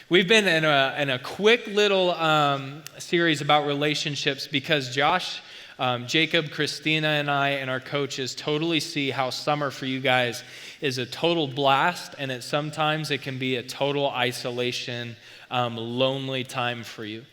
We've been in a quick little series about relationships because Josh, Jacob, Christina, and I and our coaches totally see how summer for you guys is a total blast, and sometimes it can be a total isolation, lonely time for you.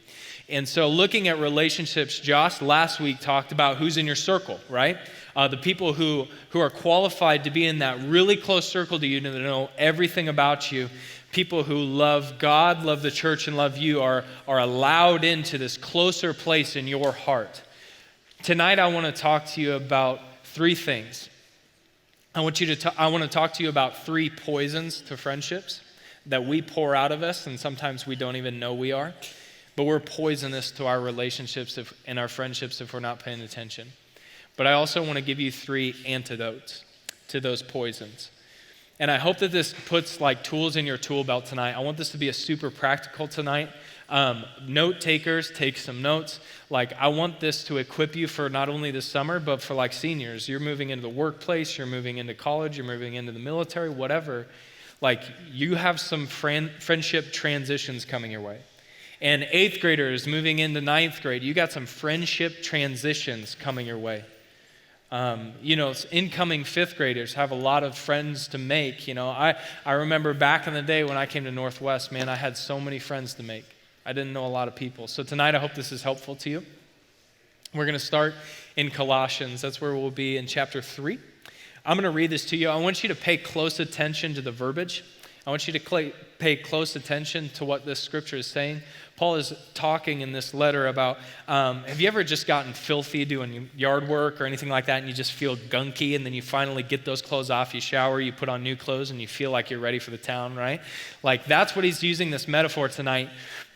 And so looking at relationships, Josh last week talked about who's in your circle, right? The people who are qualified to be in that really close circle to you, to know everything about you. People who love God, love the church, and love you are allowed into this closer place in your heart. Tonight, I want to talk to you about three things. I want to talk to you about three poisons to friendships that we pour out of us, and sometimes we don't even know we are. But we're poisonous to our relationships and our friendships if we're not paying attention. But I also want to give you three antidotes to those poisons. And I hope that this puts like tools in your tool belt tonight. I want this to be a super practical tonight. Note takers, take some notes. Like I want this to equip you for not only this summer, but for like seniors. You're moving into the workplace, you're moving into college, you're moving into the military, whatever. Like you have some friendship transitions coming your way. And 8th graders moving into 9th grade, you got some friendship transitions coming your way. Incoming 5th graders have a lot of friends to make. I remember back in the day when I came to Northwest, man, I had so many friends to make. I didn't know a lot of people. So tonight, I hope this is helpful to you. We're going to start in Colossians. That's where we'll be in chapter 3. I'm going to read this to you. I want you to pay close attention to the verbiage. I want you to pay close attention to what this scripture is saying. Paul is talking in this letter about, have you ever just gotten filthy doing yard work or anything like that, and you just feel gunky, and then you finally get those clothes off, you shower, you put on new clothes, and you feel like you're ready for the town, right? Like that's what he's using this metaphor tonight,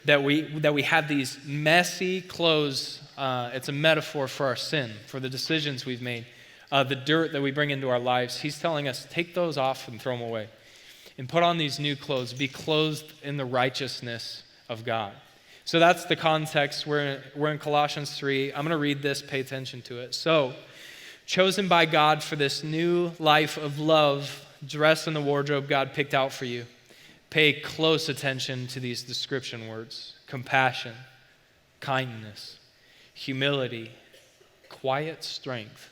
that we have these messy clothes. It's a metaphor for our sin, for the decisions we've made, the dirt that we bring into our lives. He's telling us, take those off and throw them away, and put on these new clothes. Be clothed in the righteousness of God. So that's the context. We're in Colossians 3. I'm going to read this. Pay attention to it. So, chosen by God for this new life of love, dressed in the wardrobe God picked out for you. Pay close attention to these description words: compassion, kindness, humility, quiet strength,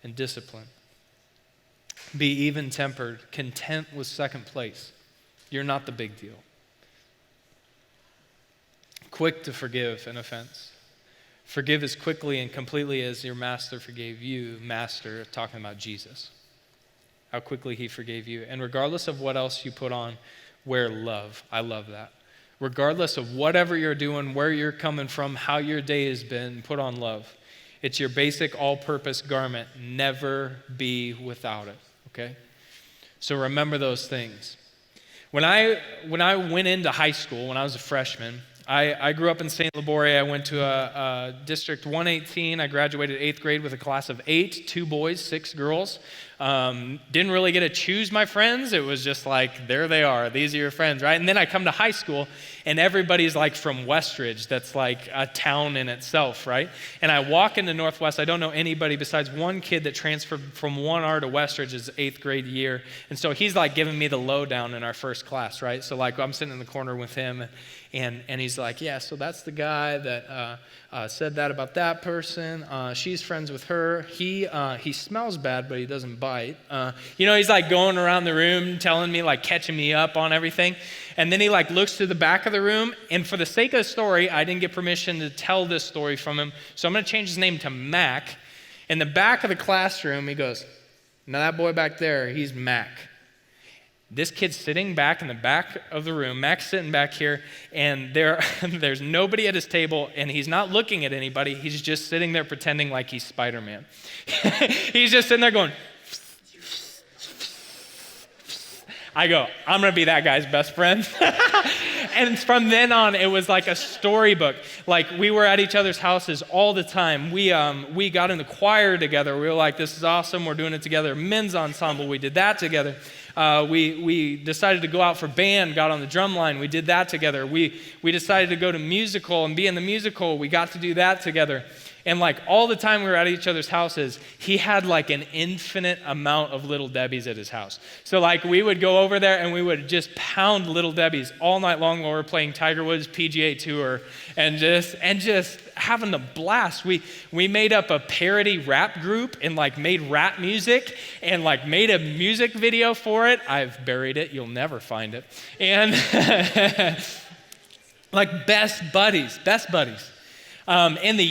and discipline. Be even-tempered, content with second place. You're not the big deal. Quick to forgive an offense. Forgive as quickly and completely as your master forgave you. Master, talking about Jesus. How quickly he forgave you. And regardless of what else you put on, wear love. I love that. Regardless of whatever you're doing, where you're coming from, how your day has been, put on love. It's your basic all-purpose garment. Never be without it. Okay? So remember those things. When I went into high school, when I was a freshman, I grew up in St. Loghry. I went to a District 118. I graduated 8th grade with a class of 8, 2 boys, 6 girls. Didn't really get to choose my friends. It was just like, there they are. These are your friends, right? And then I come to high school, and everybody's like from Westridge. That's like a town in itself, right? And I walk into Northwest. I don't know anybody besides one kid that transferred from 1R to Westridge his 8th grade year. And so he's like giving me the lowdown in our first class, right? So like I'm sitting in the corner with him, and he's like, yeah, so that's the guy that said that about that person. She's friends with her. He smells bad, but he doesn't bite. He's like going around the room telling me, like catching me up on everything. And then he like looks to the back of the room, and for the sake of the story, I didn't get permission to tell this story from him, so I'm going to change his name to Mac. In the back of the classroom, he goes, now that boy back there, he's Mac. This kid's sitting back in the back of the room. Mac's sitting back here, and there's nobody at his table, and he's not looking at anybody. He's just sitting there pretending like he's Spider-Man. He's just sitting there going, I go, I'm going to be that guy's best friend. And from then on, it was like a storybook. Like we were at each other's houses all the time. We got in the choir together. We were like, this is awesome. We're doing it together. Men's ensemble, we did that together. We decided to go out for band, got on the drum line. We did that together. We decided to go to musical and be in the musical. We got to do that together. And like all the time we were at each other's houses, he had like an infinite amount of Little Debbies at his house. So like we would go over there and we would just pound Little Debbies all night long while we were playing Tiger Woods PGA Tour and just having a blast. We made up a parody rap group and like made rap music and like made a music video for it. I've buried it. You'll never find it. And like best buddies. In the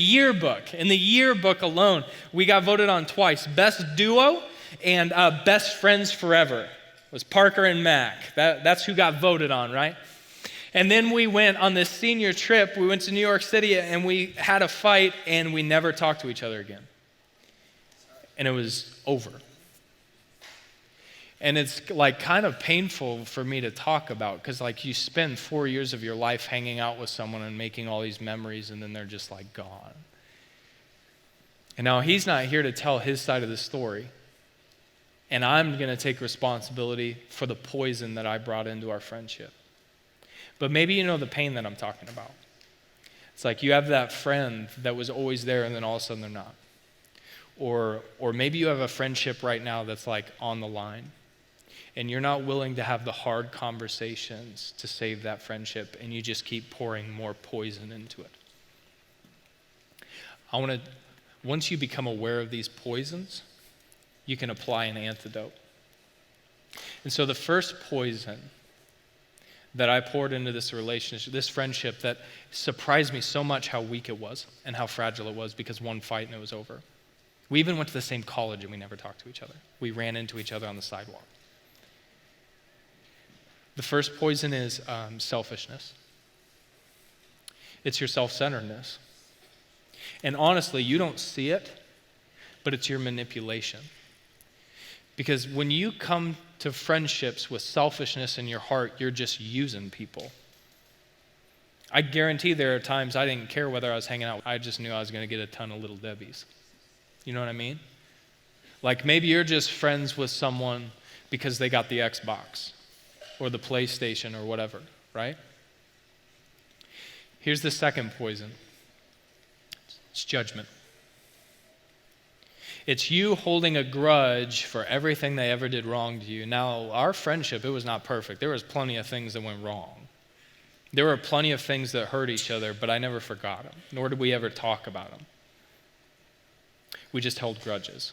yearbook alone, we got voted on twice. Best duo and best friends forever. It was Parker and Mac. That's who got voted on, right? And then we went on this senior trip. We went to New York City and we had a fight and we never talked to each other again. And it was over. And it's like kind of painful for me to talk about because like you spend 4 years of your life hanging out with someone and making all these memories and then they're just like gone. And now he's not here to tell his side of the story. And I'm going to take responsibility for the poison that I brought into our friendship. But maybe you know the pain that I'm talking about. It's like you have that friend that was always there and then all of a sudden they're not. Or maybe you have a friendship right now that's like on the line. And you're not willing to have the hard conversations to save that friendship, and you just keep pouring more poison into it. Once you become aware of these poisons, you can apply an antidote. And so the first poison that I poured into this relationship, this friendship that surprised me so much how weak it was and how fragile it was because one fight and it was over. We even went to the same college and we never talked to each other. We ran into each other on the sidewalk. The first poison is selfishness. It's your self-centeredness. And honestly, you don't see it, but it's your manipulation. Because when you come to friendships with selfishness in your heart, you're just using people. I guarantee there are times I didn't care whether I was hanging out. I just knew I was going to get a ton of Little Debbies. You know what I mean? Like maybe you're just friends with someone because they got the Xbox or the PlayStation or whatever, right? Here's the second poison. It's judgment. It's you holding a grudge for everything they ever did wrong to you. Now, our friendship, it was not perfect. There was plenty of things that went wrong. There were plenty of things that hurt each other, but I never forgot them, nor did we ever talk about them. We just held grudges.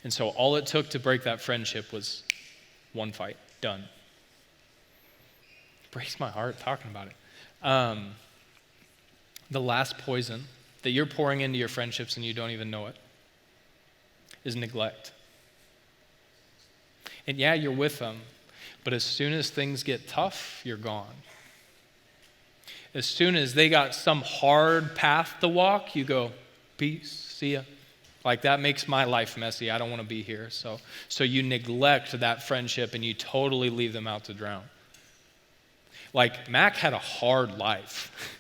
And so all it took to break that friendship was one fight. Done. Breaks my heart talking about it. The last poison that you're pouring into your friendships and you don't even know it is neglect. And yeah, you're with them, but as soon as things get tough, you're gone. As soon as they got some hard path to walk, you go, peace, see ya. Like that makes my life messy. I don't want to be here. So you neglect that friendship and you totally leave them out to drown. Like Mac had a hard life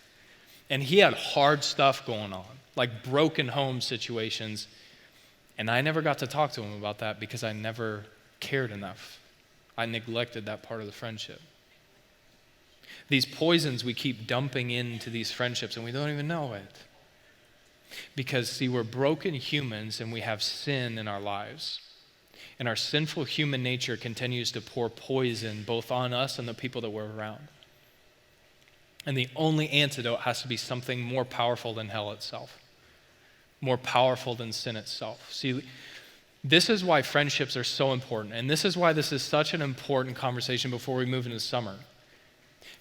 and he had hard stuff going on, like broken home situations. And I never got to talk to him about that because I never cared enough. I neglected that part of the friendship. These poisons we keep dumping into these friendships and we don't even know it. Because, see, we're broken humans and we have sin in our lives. And our sinful human nature continues to pour poison both on us and the people that we're around. And the only antidote has to be something more powerful than hell itself, more powerful than sin itself. See, this is why friendships are so important. And this is why this is such an important conversation before we move into summer.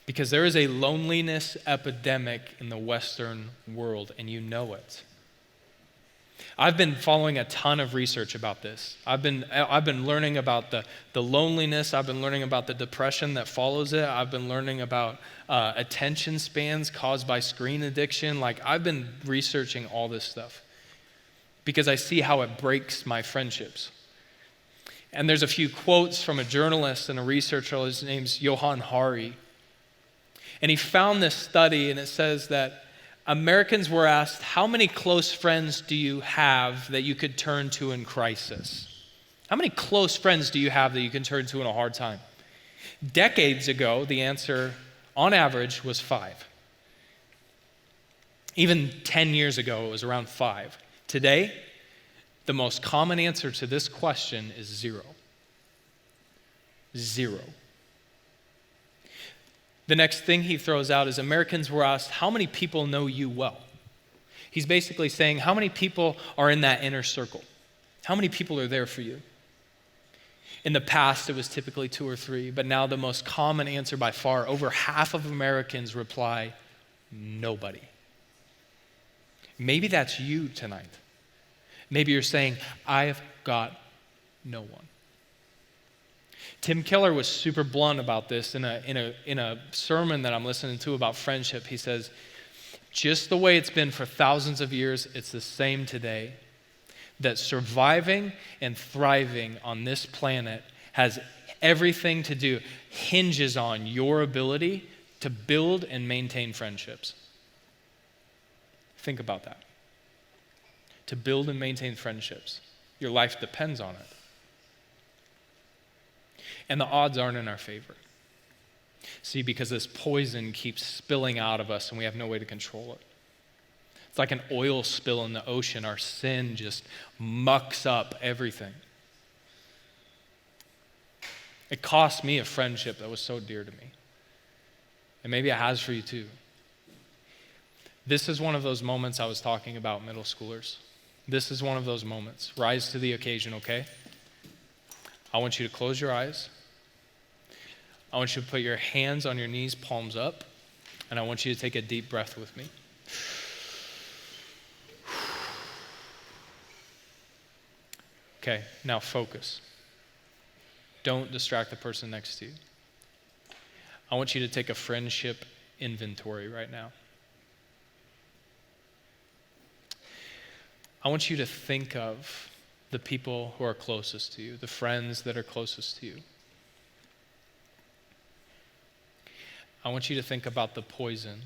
Because there is a loneliness epidemic in the Western world, and you know it. I've been following a ton of research about this. I've been learning about the loneliness. I've been learning about the depression that follows it. I've been learning about attention spans caused by screen addiction. Like, I've been researching all this stuff because I see how it breaks my friendships. And there's a few quotes from a journalist and a researcher. His name's Johann Hari. And he found this study, and it says that Americans were asked, how many close friends do you have that you could turn to in crisis? How many close friends do you have that you can turn to in a hard time? Decades ago, the answer, on average, was 5. Even 10 years ago, it was around 5. Today, the most common answer to this question is 0. 0. The next thing he throws out is Americans were asked, how many people know you well? He's basically saying, how many people are in that inner circle? How many people are there for you? In the past, it was typically 2 or 3, but now the most common answer by far, over half of Americans reply, nobody. Maybe that's you tonight. Maybe you're saying, I've got no one. Tim Keller was super blunt about this in a sermon that I'm listening to about friendship. He says, just the way it's been for thousands of years, it's the same today. That surviving and thriving on this planet has everything to do, hinges on your ability to build and maintain friendships. Think about that. To build and maintain friendships. Your life depends on it. And the odds aren't in our favor. See, because this poison keeps spilling out of us and we have no way to control it. It's like an oil spill in the ocean. Our sin just mucks up everything. It cost me a friendship that was so dear to me. And maybe it has for you too. This is one of those moments I was talking about, middle schoolers. This is one of those moments. Rise to the occasion, okay? I want you to close your eyes. I want you to put your hands on your knees, palms up, and I want you to take a deep breath with me. Okay, now focus. Don't distract the person next to you. I want you to take a friendship inventory right now. I want you to think of the people who are closest to you, the friends that are closest to you. I want you to think about the poison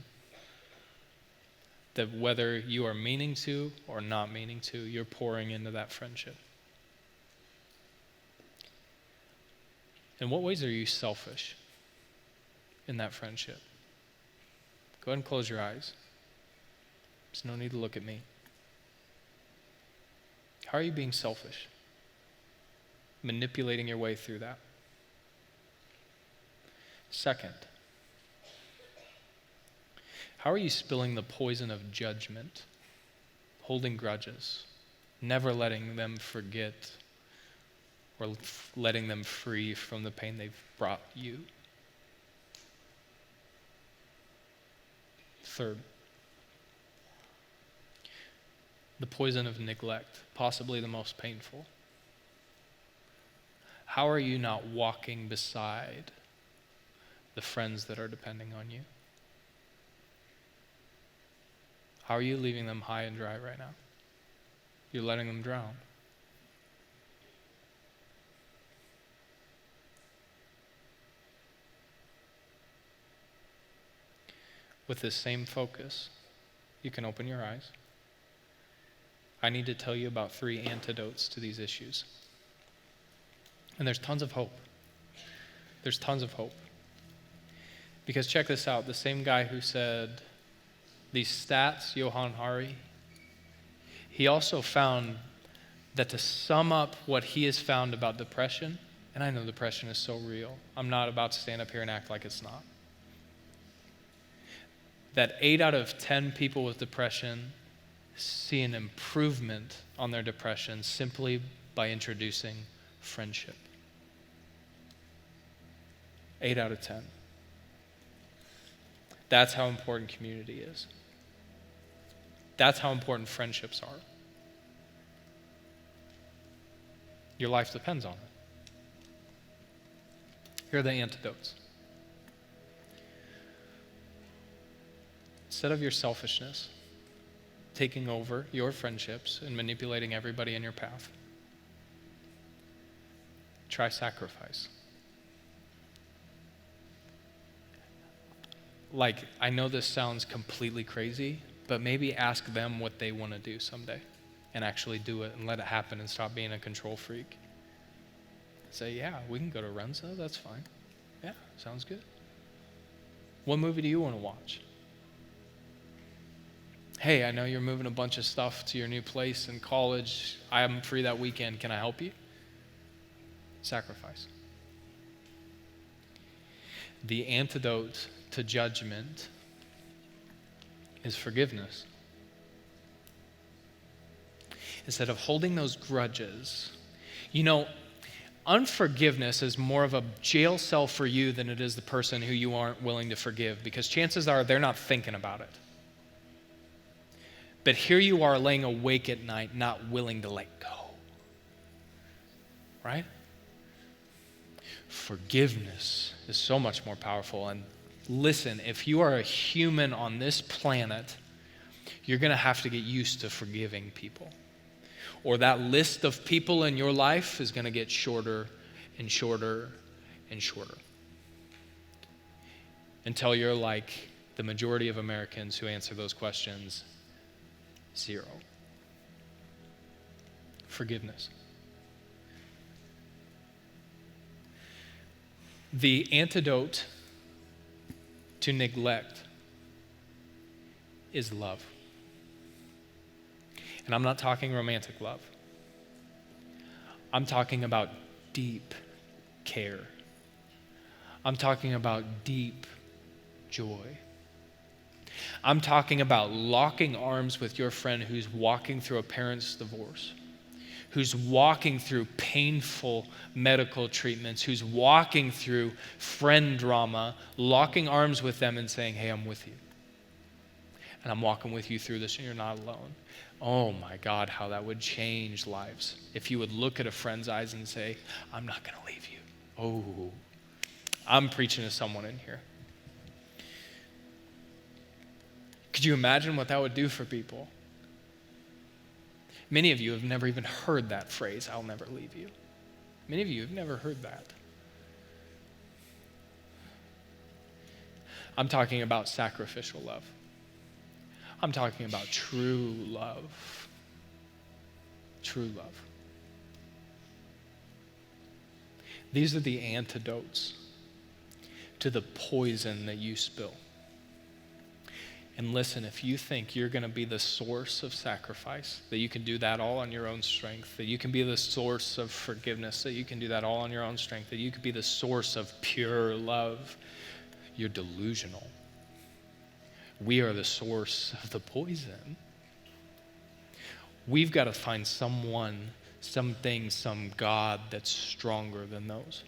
that whether you are meaning to or not meaning to, you're pouring into that friendship. In what ways are you selfish in that friendship? Go ahead and close your eyes. There's no need to look at me. How are you being selfish? Manipulating your way through that. Second, how are you spilling the poison of judgment, holding grudges, never letting them forget or letting them free from the pain they've brought you? Third, the poison of neglect, possibly the most painful. How are you not walking beside the friends that are depending on you? How are you leaving them high and dry right now? You're letting them drown. With this same focus, you can open your eyes. I need to tell you about 3 antidotes to these issues. And there's tons of hope. There's tons of hope. Because check this out, the same guy who said these stats, Johann Hari, he also found that to sum up what he has found about depression, and I know depression is so real. I'm not about to stand up here and act like it's not. That 8 out of 10 people with depression see an improvement on their depression simply by introducing friendship. 8 out of 10. That's how important community is. That's how important friendships are. Your life depends on it. Here are the antidotes. Instead of your selfishness taking over your friendships and manipulating everybody in your path, try sacrifice. Like, I know this sounds completely crazy, but maybe ask them what they want to do someday and actually do it and let it happen and stop being a control freak. Say, yeah, we can go to Renza, that's fine. Yeah, sounds good. What movie do you want to watch? Hey, I know you're moving a bunch of stuff to your new place in college. I'm free that weekend. Can I help you? Sacrifice. The antidote to judgment is forgiveness. Instead of holding those grudges, unforgiveness is more of a jail cell for you than it is the person who you aren't willing to forgive, because chances are they're not thinking about it. But here you are laying awake at night, not willing to let go. Right? Forgiveness is so much more powerful. And listen, if you are a human on this planet, you're going to have to get used to forgiving people. Or that list of people in your life is going to get shorter and shorter and shorter. Until you're like the majority of Americans who answer those questions, 0. Forgiveness. The antidote to neglect is love. And I'm not talking romantic love. I'm talking about deep care. I'm talking about deep joy. I'm talking about locking arms with your friend who's walking through a parent's divorce, who's walking through painful medical treatments, who's walking through friend drama, locking arms with them and saying, hey, I'm with you. And I'm walking with you through this and you're not alone. Oh my God, how that would change lives. If you would look at a friend's eyes and say, I'm not going to leave you. Oh, I'm preaching to someone in here. Could you imagine what that would do for people? Many of you have never even heard that phrase, I'll never leave you. Many of you have never heard that. I'm talking about sacrificial love. I'm talking about true love. True love. These are the antidotes to the poison that you spill. And listen, if you think you're going to be the source of sacrifice, that you can do that all on your own strength, that you can be the source of forgiveness, that you can do that all on your own strength, that you could be the source of pure love, you're delusional. We are the source of the poison. We've got to find someone, something, some God that's stronger than those.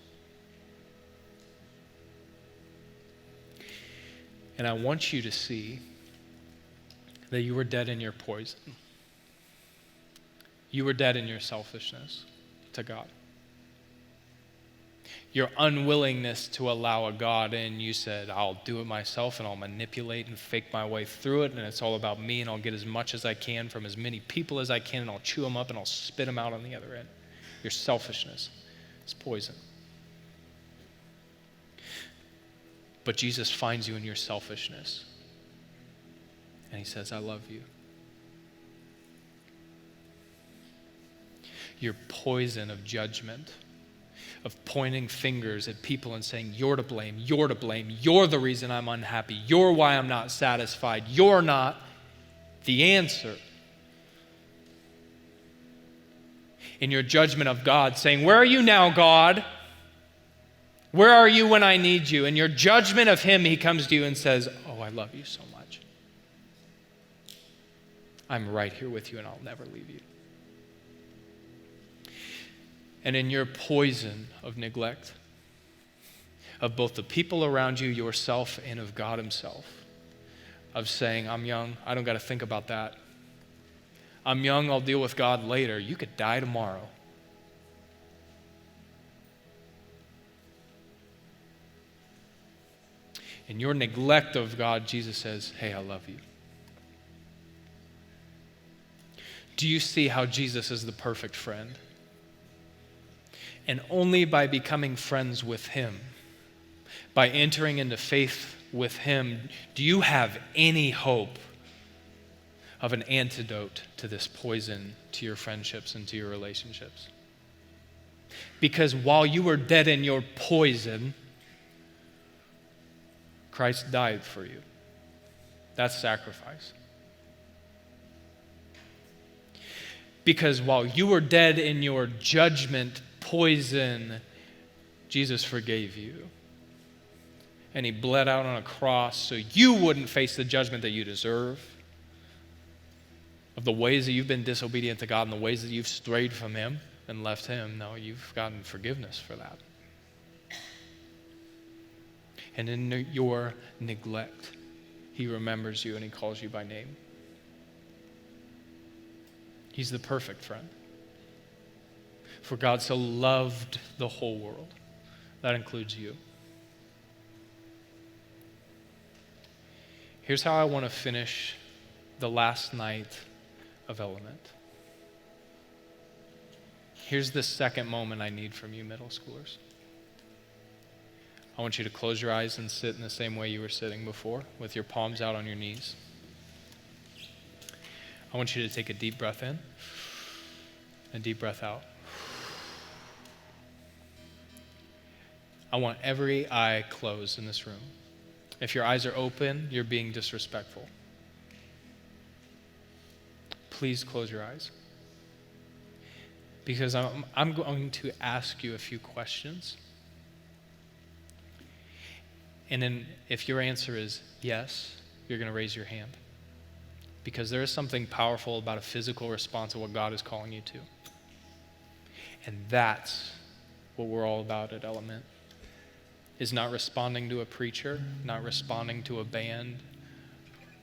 And I want you to see that you were dead in your poison. You were dead in your selfishness to God. Your unwillingness to allow a God in, you said, I'll do it myself and I'll manipulate and fake my way through it, and it's all about me, and I'll get as much as I can from as many people as I can, and I'll chew them up and I'll spit them out on the other end. Your selfishness is poison. But Jesus finds you in your selfishness. And he says, I love you. Your poison of judgment, of pointing fingers at people and saying, you're to blame, you're the reason I'm unhappy, you're why I'm not satisfied, you're not the answer. In your judgment of God, saying, where are you now, God? Where are you when I need you? In your judgment of him, he comes to you and says, oh, I love you so much. I'm right here with you and I'll never leave you. And in your poison of neglect, of both the people around you, yourself, and of God himself, of saying, I'm young, I don't got to think about that. I'm young, I'll deal with God later. You could die tomorrow. In your neglect of God, Jesus says, hey, I love you. Do you see how Jesus is the perfect friend? And only by becoming friends with him, by entering into faith with him, do you have any hope of an antidote to this poison to your friendships and to your relationships. Because while you were dead in your poison, Christ died for you. That's sacrifice. because while you were dead in your judgment, poison, Jesus forgave you. And he bled out on a cross so you wouldn't face the judgment that you deserve of the ways that you've been disobedient to God and the ways that you've strayed from him and left him. No, you've gotten forgiveness for that. And in your neglect, he remembers you and he calls you by name. He's the perfect friend. For God so loved the whole world. That includes you. Here's how I want to finish the last night of Element. Here's the second moment I need from you, middle schoolers. I want you to close your eyes and sit in the same way you were sitting before, with your palms out on your knees. I want you to take a deep breath in and a deep breath out. I want every eye closed in this room. If your eyes are open, you're being disrespectful. Please close your eyes. Because I'm going to ask you a few questions. And then if your answer is yes, you're going to raise your hand. Because there is something powerful about a physical response to what God is calling you to. And that's what we're all about at Element. Is not responding to a preacher, not responding to a band,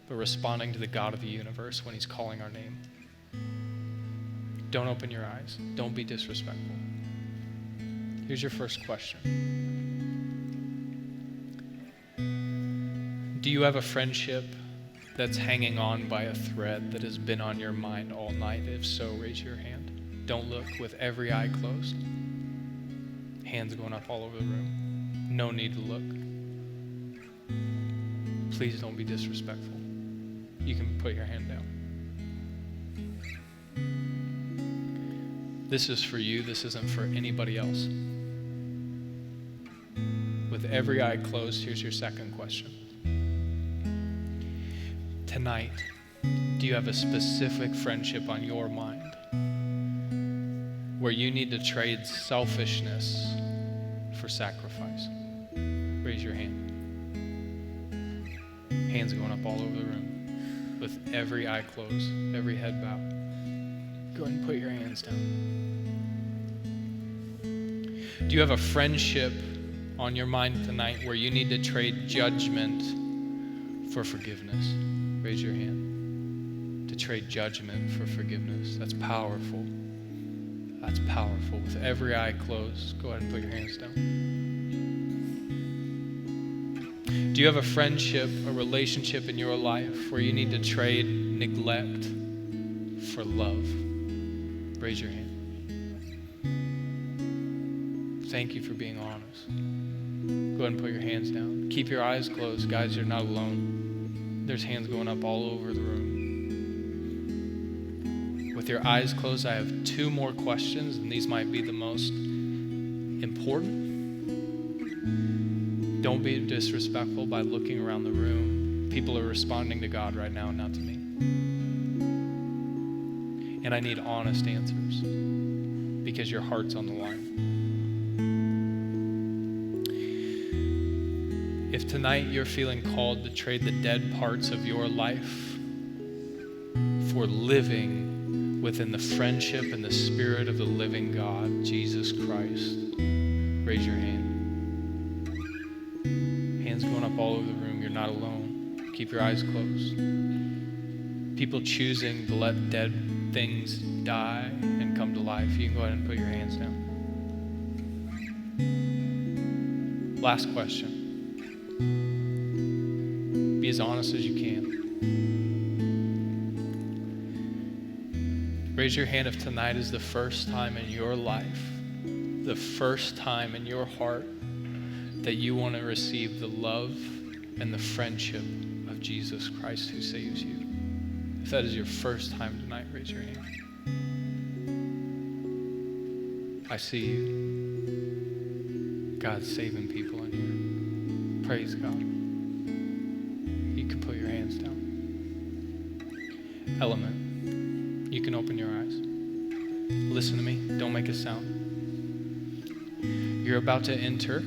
but responding to the God of the universe when he's calling our name. Don't open your eyes. Don't be disrespectful. Here's your first question. Do you have a friendship that's hanging on by a thread that has been on your mind all night? If so, raise your hand. Don't look, with every eye closed. Hands going up all over the room. No need to look. Please don't be disrespectful. You can put your hand down. This is for you. This isn't for anybody else. With every eye closed, here's your second question. Tonight, do you have a specific friendship on your mind where you need to trade selfishness for sacrifice? Raise your hand. Hands going up all over the room. With every eye closed, every head bowed. Go ahead and put your hands down. Do you have a friendship on your mind tonight where you need to trade judgment for forgiveness? Raise your hand. To trade judgment for forgiveness. That's powerful. That's powerful. With every eye closed, go ahead and put your hands down. Do you have a friendship, a relationship in your life where you need to trade neglect for love? Raise your hand. Thank you for being honest. Go ahead and put your hands down. Keep your eyes closed. Guys, you're not alone. There's hands going up all over the room. With your eyes closed, I have two more questions, and these might be the most important. Don't be disrespectful by looking around the room. People are responding to God right now, not to me. And I need honest answers because your heart's on the line. If tonight you're feeling called to trade the dead parts of your life for living within the friendship and the spirit of the living God, Jesus Christ, raise your hand. Hands going up all over the room. You're not alone. Keep your eyes closed. People choosing to let dead things die and come to life. You can go ahead and put your hands down. Last question. Be as honest as you can. Raise your hand if tonight is the first time in your life, the first time in your heart that you want to receive the love and the friendship of Jesus Christ who saves you. If that is your first time tonight, raise your hand. I see you. God's saving people in here. Praise God. You can put your hands down. Element, you can open your eyes. Listen to me. Don't make a sound. You're about to enter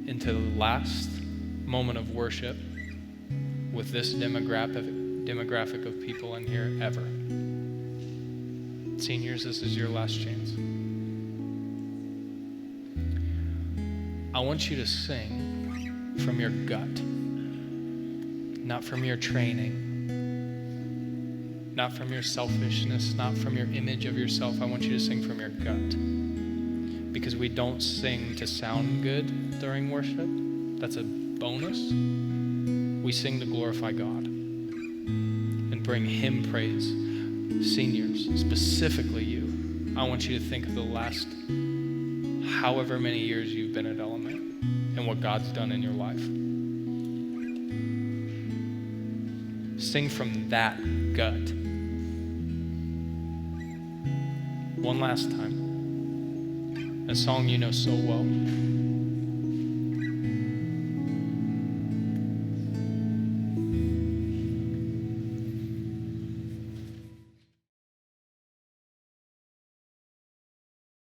into the last moment of worship with this demographic of people in here ever. Seniors, this is your last chance. I want you to sing from your gut, not from your training, not from your selfishness, not from your image of yourself. I want you to sing from your gut. Because we don't sing to sound good during worship. That's a bonus. We sing to glorify God and bring Him praise. Seniors, specifically you, I want you to think of the last however many years you've been at Element and what God's done in your life. Sing from that gut. One last time. A song you know so well.